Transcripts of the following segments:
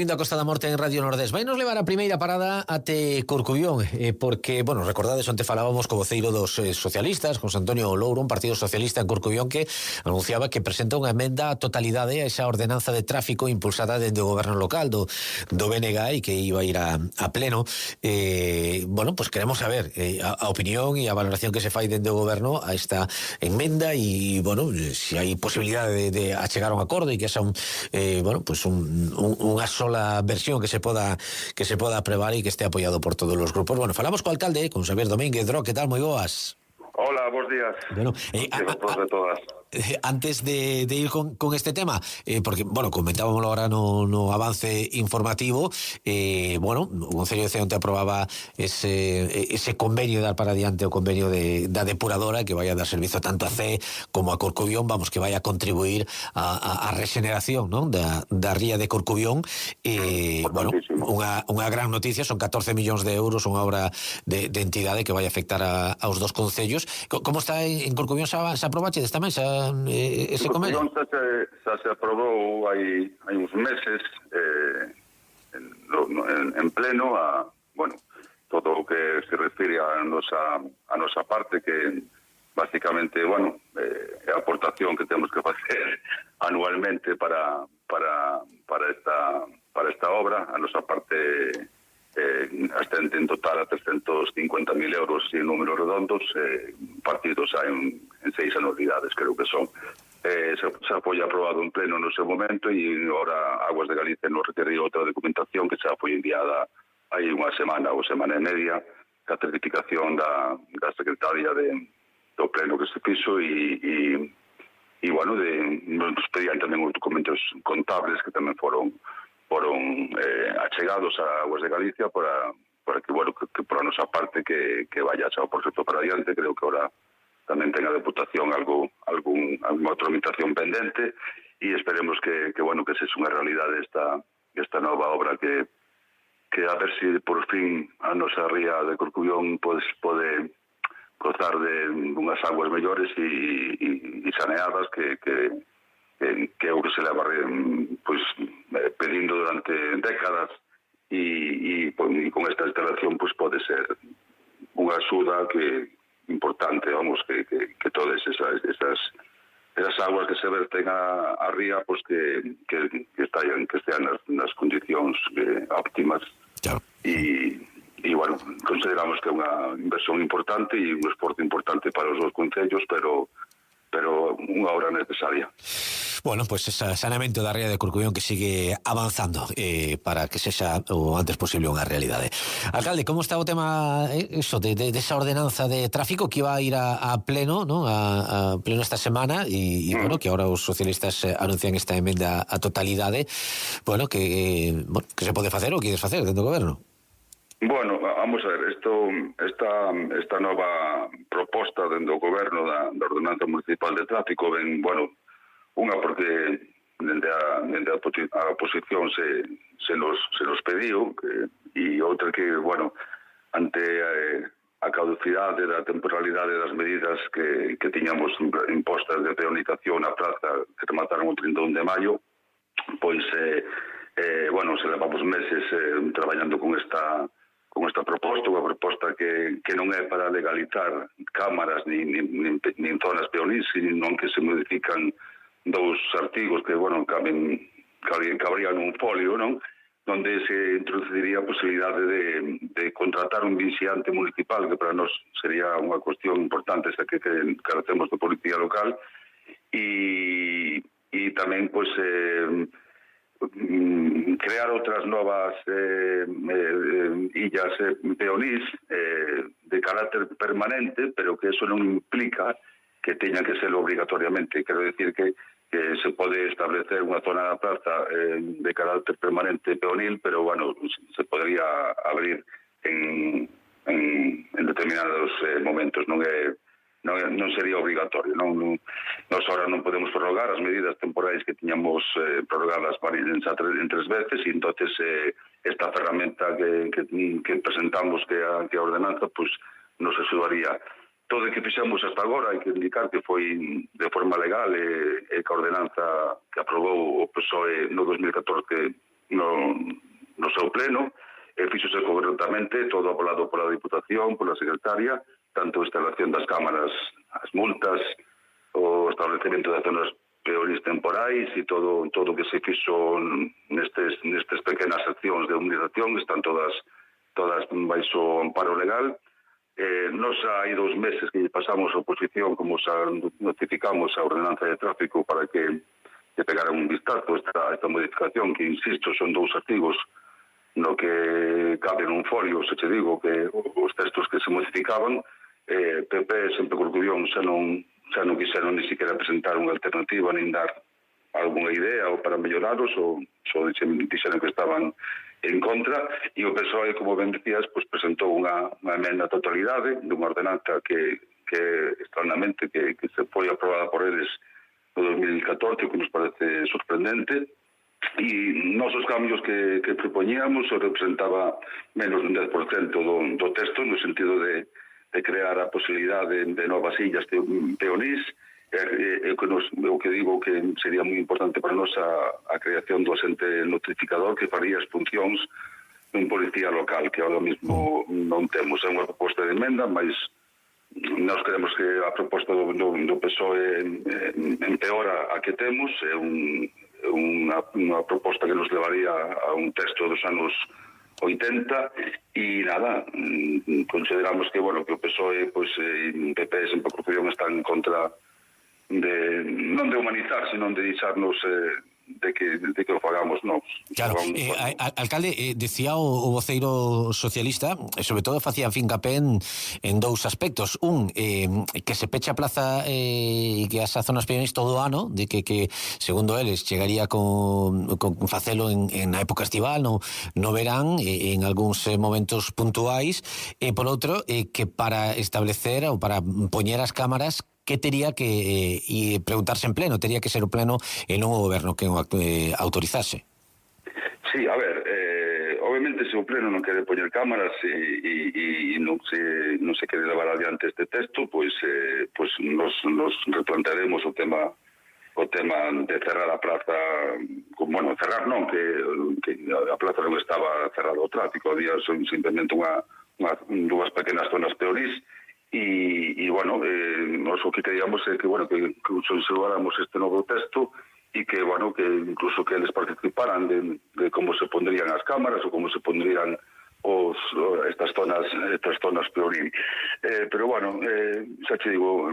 Vindo a Costa da Morte en Radio Nordés. Vai nos levar a primeira parada até Corcubión, porque, bueno, recordades, onte falábamos co voceiro dos socialistas, José Antonio Louro, un partido socialista en Corcubión, que anunciaba que presenta unha emenda a totalidade a esa ordenanza de tráfico impulsada dende o goberno local do BNG e que iba a ir a pleno. Bueno, pues queremos saber a opinión e a valoración que se fai dende o goberno a esta emenda e, bueno, se hai posibilidade de achegar a un acordo e que esa bueno, pues unha sola versión que se poda aprobar e que esté apoiado por todos os grupos. Bueno, falamos co alcalde, con Xavier Domínguez. Dro, que tal? Moi boas. Hola, bons días. Bueno, antes de ir con este tema, porque, bueno, comentábamos ahora no avance informativo, bueno, o Concello de Ceo onte aprobaba ese convenio de dar para adiante o convenio da depuradora que vai a dar servizo tanto a CE como a Corcubión, vamos, que vai a contribuir a regeneración, non, da ría de Corcubión. Bueno, unha gran noticia, son 14 millóns de euros, unha obra de entidade que vai a afectar aos dos concellos. Como está en Corcubión? Se aprobache tamén ese convenio? Xa se aprobou hai uns meses en pleno bueno, todo o que se refire a nosa parte, que basicamente, bueno, é a aportación que temos que facer anualmente para esta obra. A nosa parte ascende en total a 350.000 euros en números redondos, partidos en 6 anualidades, creo que son. Se foi aprobado en pleno no seu momento e agora Aguas de Galicia nos requeriu outra documentación que xa foi enviada hai unha semana ou semana e media, ca certificación da secretaria do pleno que se fixo e bueno, nos pedían tamén os documentos contables que tamén foron achegados a Aguas de Galicia para que, bueno, que por a nosa parte que vaya xa o proxecto para adiante. Creo que ahora tamén ten a Deputación alguna tramitación pendente e esperemos que bueno, que sexa unha realidade esta nova obra que a ver se por fin a nosa ría de Corcubión pode gozar de unhas aguas mellores e saneadas que é o que se leva pedindo durante décadas e con esta instalación pode ser unha axuda importante, vamos, que todas esas aguas que se verten a ría que estean nas condicións óptimas. Claro. E bueno, consideramos que é unha inversión importante e un esforzo importante para os dos concellos, pero unha obra necesaria. Bueno, pues ese saneamento da ría de Corcubión que sigue avanzando para que sexa o antes posible unha realidade. Alcalde, como está o tema de esa ordenanza de tráfico que iba a ir a pleno, ¿no? a pleno esta semana e bueno, que ahora os socialistas anuncian esta emenda a totalidade, bueno, que se pode facer ou que queres facer dentro do goberno? Bueno, vamos a ver, esta nova proposta dentro do goberno da ordenanza municipal de tráfico ven, bueno, unha porque dende a oposición se nos pediu e outra que, bueno, ante a caducidade da temporalidade das medidas que tiñamos impostas de peonización na praza que remataron o 31 de maio, pois, bueno, se levamos meses traballando con esta proposta, unha proposta que non é para legalizar cámaras nin zonas peonís, senón que se modifican dous artigos que, bueno, cabrían un folio, non? Donde se introduciría a posibilidade de contratar un vixiante municipal, que para nós sería unha cuestión importante, xa que carecemos de policía local, e tamén, pois, crear outras novas illas peonís de carácter permanente, pero que eso non implica que teñan que ser obligatoriamente. Quero decir que se pode establecer unha zona da praza de carácter permanente peonil, pero, bueno, se podría abrir en determinados momentos. Non sería obrigatorio. Nos ahora non podemos prorrogar as medidas temporais que tiñamos prorrogadas en 3 veces, e entonces esta ferramenta que presentamos, que a ordenanza, pues nos axudaría. Todo o que fixemos hasta agora, hai que indicar que foi de forma legal, e que a ordenanza que aprobou o PSOE no 2014 no seu pleno, e fixose correctamente, todo avalado pola Diputación, pola Secretaria, tanto a instalación das cámaras, as multas, o establecemento de zonas peores temporais e todo o que se fixo nestes pequenas accións de humanización están todas baixo amparo legal. Nos hai 2 meses que pasamos a oposición, como xa notificamos a ordenanza de tráfico para que pegaran un vistazo a esta modificación, que, insisto, son 2 artigos no que cabe un folio, se che digo que os textos que se modificaban, PP e sempre Corcubión xa non quixeron ni siquiera presentar unha alternativa nin dar algunha idea ou para melloraros, ou só dixeron que estaban en contra, e o PSOE, como ben decías, presentou unha emenda a totalidade dunha ordenanza que extrañamente que se foi aprobada por eles no 2014, que nos parece sorprendente. E nosos cambios que propoñíamos representaba menos dun 10% do texto, no sentido de crear a posibilidade de novas illas peonís, o que digo que sería moi importante para nós a creación do asente notificador que faría as funcións dun policía local, que ahora mesmo non temos. É unha proposta de emenda, mas nós queremos que a proposta do PSOE empeora a que temos. É unha proposta que nos levaría a un texto dos anos 80 e nada, consideramos que o PSOE e PP sempre están en contra non de humanizar, sino de deixarnos de que o fagamos nós. Claro, alcalde, decía o voceiro socialista, sobre todo facía fincapé en 2 aspectos. Que se peche a plaza e que as zonas peones todo o ano, de que segundo eles chegaría con facelo na época estival, no verán, en algúns momentos puntuais, e por outro, que para establecer ou para poñer as cámaras, que tería que preguntarse en pleno, tería que ser o pleno e non o goberno que autorizase. Sí, a ver, obviamente se o pleno non quere poñer cámaras e non se quere levar adiante este texto, pois nos replantearemos o tema de cerrar a plaza, cerrar non, que a plaza non estaba cerrada ao tráfico, había simplemente dúas pequenas zonas peorís. Nós o que queríamos é que observáramos este novo texto e que incluso que eles participaran de como se pondrían as cámaras ou como se pondrían estas zonas peorín. Pero xa te digo,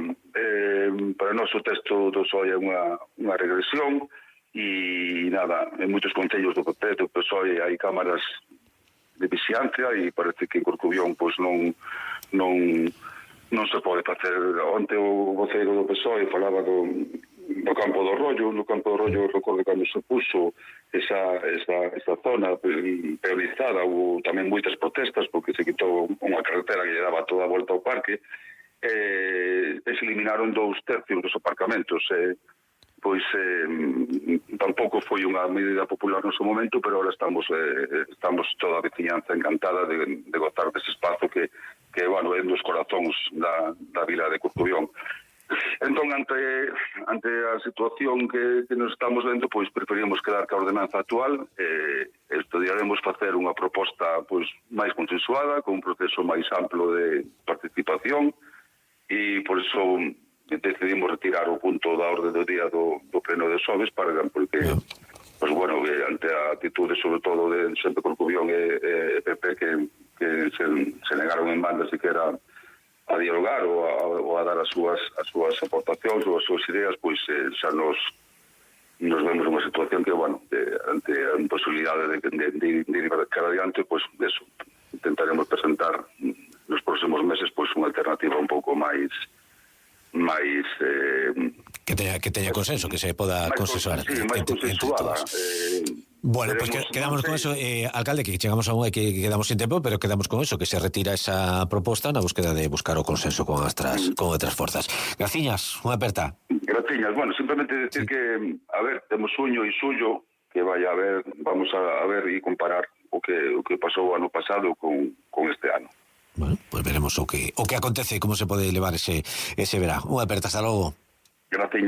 para nós o texto do PSOE é unha regresión e nada, en moitos concellos do PP, do PSOE hai cámaras de vixiancia e parece que en Corcubión non se pode facer. Onte o voceiro do PSOE falaba do Campo do Rollo. No Campo do Rollo, recordo cando se puso esa zona peonizada, houve tamén moitas protestas porque se quitou unha carretera que lle daba toda a volta ao parque, e se eliminaron 2/3 dos aparcamentos. Tampouco foi unha medida popular no seu momento, pero ahora estamos toda a veciñanza encantada de gozar dese espazo que é un dos corazóns da vila de Corcubión. Entón, ante a situación que nos estamos vendo, preferimos quedar ca ordenanza actual. Estudiaremos facer unha proposta máis consensuada, con un proceso máis amplo de participación, e por iso decidimos retirar o punto da orde do día do pleno de xoves, porque ante a actitude sobre todo de sempre Corcubión e PP que se negaron en banda siquiera a dialogar ou a dar as súas aportacións ou as súas ideas, xa nos vemos nunha situación que, ante a imposibilidade de ir cara adiante, intentaremos presentar nos próximos meses unha alternativa un pouco máis que teña consenso, que se poda consensuar. Sí, máis consensuada. Bueno, pues quedamos con eso, alcalde, que chegamos a unha que quedamos sin tempo, pero quedamos con eso, que se retira esa proposta na búsqueda de buscar o consenso con outras forzas. Graciñas, unha aperta. Graciñas, simplemente decir que, temos suño e suyo que vamos a ver e comparar o que pasou o ano pasado con este ano. Bueno, pues veremos o que acontece e como se pode levar ese verán. Unha aperta, hasta logo. Graciñas.